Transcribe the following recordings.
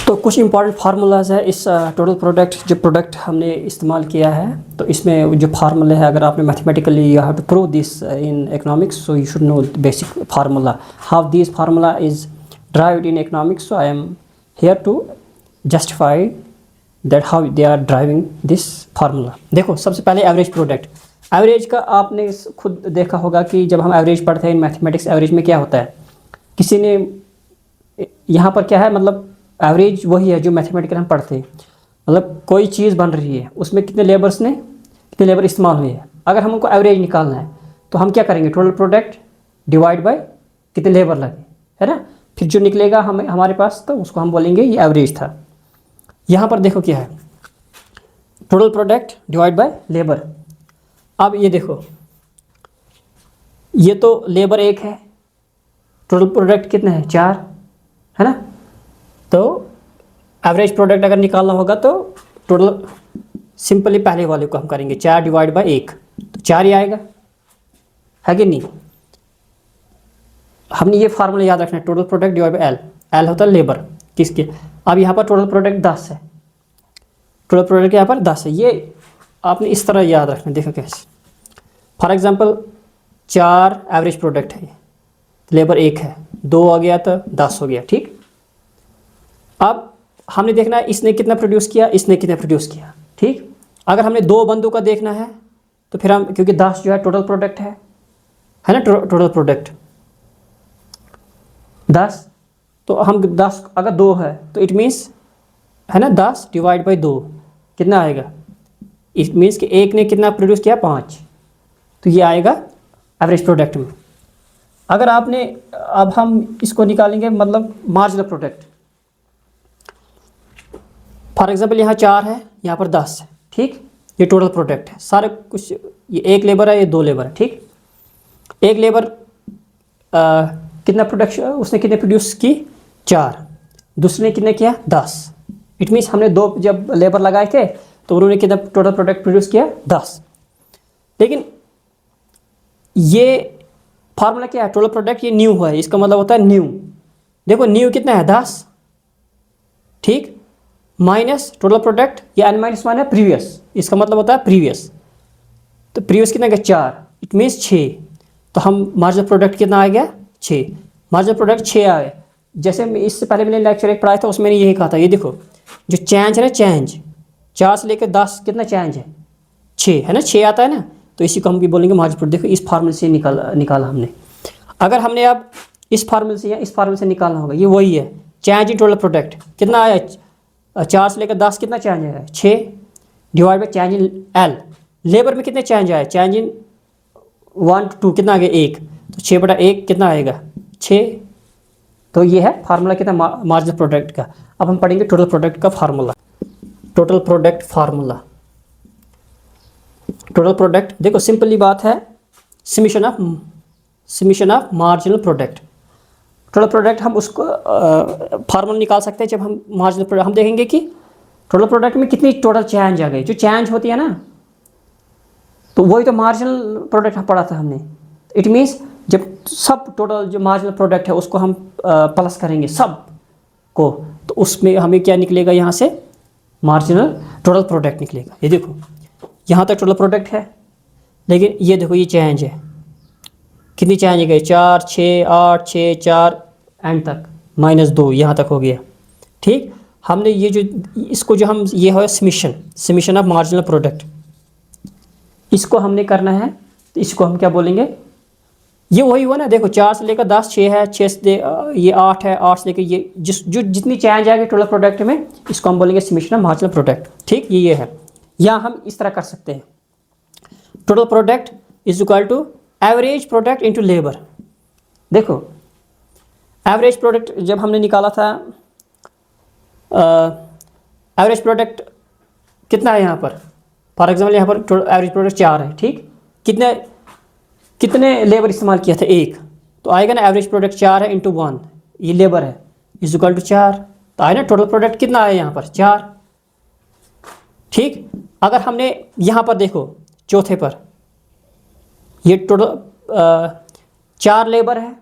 तो कुछ important formulas है इस टोटल प्रोडक्ट जो प्रोडक्ट हमने इस्तेमाल किया है। तो इसमें जो फार्मूले है, अगर आपने mathematically you have to prove this in economics, so you should know basic formula how this formula is derived in economics. So I am here to justify that how they are deriving this formula. देखो, सबसे पहले average product. Average का आपने खुद देखा होगा कि जब हम एवरेज पढ़ते हैं इन मैथमेटिक्स, एवरेज में क्या होता है, किसी ने यहाँ पर क्या है, मतलब एवरेज वही है जो मैथमेटिकल हम पढ़ते हैं। मतलब कोई चीज़ बन रही है, उसमें कितने लेबर इस्तेमाल हुए हैं। अगर हमको एवरेज निकालना है तो हम क्या करेंगे, टोटल प्रोडक्ट डिवाइड बाय कितने लेबर लगे, है ना। फिर जो निकलेगा हमारे पास, तो उसको हम बोलेंगे ये एवरेज था। यहाँ पर देखो क्या है, total product divide by labour. अब ये देखो, ये तो लेबर 1 है, टोटल प्रोडक्ट कितने हैं, 4, है ना। तो एवरेज प्रोडक्ट अगर निकालना होगा तो टोटल सिंपली पहले वाले को हम करेंगे 4 डिवाइड बाय 1, तो 4 ही आएगा, है कि नहीं। हमने ये फार्मूला याद रखना है, total product divide by L. L होता है लेबर किसके। अब यहाँ पर टोटल प्रोडक्ट 10 है, टोटल प्रोडक्ट यहाँ पर 10 है। ये आपने इस तरह याद रखना है। देखो कैसे, फॉर एग्जांपल 4 एवरेज प्रोडक्ट है, लेबर 1 है, 2 आ गया तो 10 हो गया, ठीक। अब हमने देखना है इसने कितना प्रोड्यूस किया, इसने कितना प्रोड्यूस किया, ठीक। अगर हमने 2 बंदों का देखना है तो फिर हम, क्योंकि 10 जो है टोटल प्रोडक्ट है ना, टोटल प्रोडक्ट 10, तो हम 10 अगर 2 है तो इट मीन्स, है ना, 10 डिवाइड बाई 2 कितना आएगा। इट मीन्स कि एक ने कितना प्रोड्यूस किया, 5, तो ये आएगा एवरेज प्रोडक्ट में। अगर आपने, अब हम इसको निकालेंगे, मतलब मार्जिनल प्रोडक्ट। फॉर एग्जांपल यहाँ 4 है, यहाँ पर 10 है, ठीक। ये टोटल प्रोडक्ट है सारे कुछ। ये 1 लेबर है, ये 2 लेबर है, ठीक। एक लेबर कितना प्रोडक्शन, उसने कितने प्रोड्यूस की, 4। दूसरे ने कितने किया, 10। इट मीन्स हमने 2 जब लेबर लगाए थे तो उन्होंने कितना टोटल प्रोडक्ट प्रोड्यूस किया, 10। लेकिन ये फार्मूला क्या है, टोटल प्रोडक्ट ये न्यू है, इसका मतलब होता है न्यू। देखो न्यू कितना है, 10, ठीक, माइनस टोटल प्रोडक्ट, ये n-1 है प्रीवियस, इसका मतलब होता है प्रीवियस। तो प्रीवियस कितना गया, 4, इट मीन्स 6। तो हम मार्जिनल प्रोडक्ट कितना आ गया, 6। मार्जिनल प्रोडक्ट 6 आ गया। जैसे इससे पहले मैंने लेक्चर एक पढ़ाया था, उसमें मैंने यही कहा था। ये देखो जो चेंज है ना, चेंज 4 से लेकर 10 कितना चेंज है, 6, है ना, 6 आता है ना। तो इसी को हम भी बोलेंगे मार्जिनल प्रोडक्ट। देखो इस फार्मूले से निकाला हमने। अगर हमने अब इस फार्मूले से या इस फार्मूले से निकालना होगा, ये वही है, चेंज इन टोटल प्रोडक्ट कितना आया, 4 से लेकर 10 कितना चेंज आएगा, 6 divide by change in L. Labour में कितने चेंज आए, चेंज इन 1 to 2 कितना आ गया, 1, तो 6/1 कितना आएगा, 6। तो ये है फार्मूला कितना, मार्जिनल प्रोडक्ट का। अब हम पढ़ेंगे टोटल प्रोडक्ट का formula. Total product formula, total product देखो सिंपली बात है, summation of marginal product. Total product हम उसको फार्मूला निकाल सकते हैं जब हम मार्जिनल प्रोडक्ट, हम देखेंगे कि टोटल प्रोडक्ट में कितनी टोटल चेंज आ गई। जो चेंज होती है ना, तो वही तो मार्जिनल प्रोडक्ट पढ़ा था हमने। इट मीन्स जब सब टोटल जो मार्जिनल प्रोडक्ट है उसको हम प्लस करेंगे सब को, तो उसमें हमें क्या निकलेगा, यहाँ से मार्जिनल टोटल प्रोडक्ट निकलेगा। ये देखो यहाँ तक टोटल प्रोडक्ट है, लेकिन ये देखो ये चेंज है, कितनी चेंज है गई, 4, 6, 8, 6, 4 एंड तक -2 यहाँ तक हो गया, ठीक। हमने ये जो इसको जो हम, ये है समेशन ऑफ मार्जिनल प्रोडक्ट, इसको हमने करना है। तो इसको हम क्या बोलेंगे, ये वही हुआ ना। देखो 4 से लेकर 10 6 है, 6 से ये 8 है, 8 से लेकर ये जितनी चेंज आएगी टोटल प्रोडक्ट में, इसको हम बोलेंगे समेशन ऑफ मार्जिनल प्रोडक्ट, ठीक। ये है, या हम इस तरह कर सकते हैं, total product is equal to average product into labour. देखो एवरेज प्रोडक्ट जब हमने निकाला था, एवरेज प्रोडक्ट कितना है यहाँ पर, फॉर एग्जांपल यहाँ पर एवरेज प्रोडक्ट 4 है, ठीक। कितने लेबर इस्तेमाल किया था, 1, तो आएगा ना एवरेज प्रोडक्ट 4 है इंटू 1, ये लेबर है, इज इक्वल टू 4, तो आए ना टोटल प्रोडक्ट कितना आया यहाँ पर, 4, ठीक। अगर हमने यहाँ पर देखो चौथे पर, ये टोटल 4 लेबर है,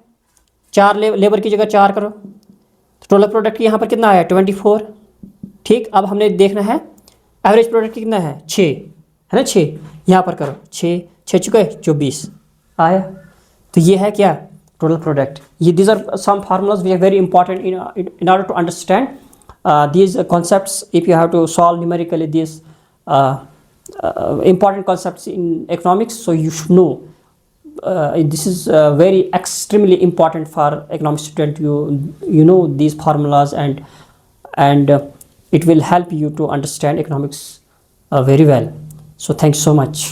4 लेबर की जगह 4 करो, टोटल प्रोडक्ट यहाँ पर कितना आया 24। ठीक, अब हमने देखना है एवरेज प्रोडक्ट कितना है 6 है ना, 6 यहाँ पर करो, 6 6 चुके 24 आया। तो ये है क्या टोटल प्रोडक्ट। ये these are some formulas we are very important in order to understand these concepts. If you have to solve numerically these important concepts in economics, so you should know this is very extremely important for economics student. You know these formulas, and it will help you to understand economics very well. So thanks so much.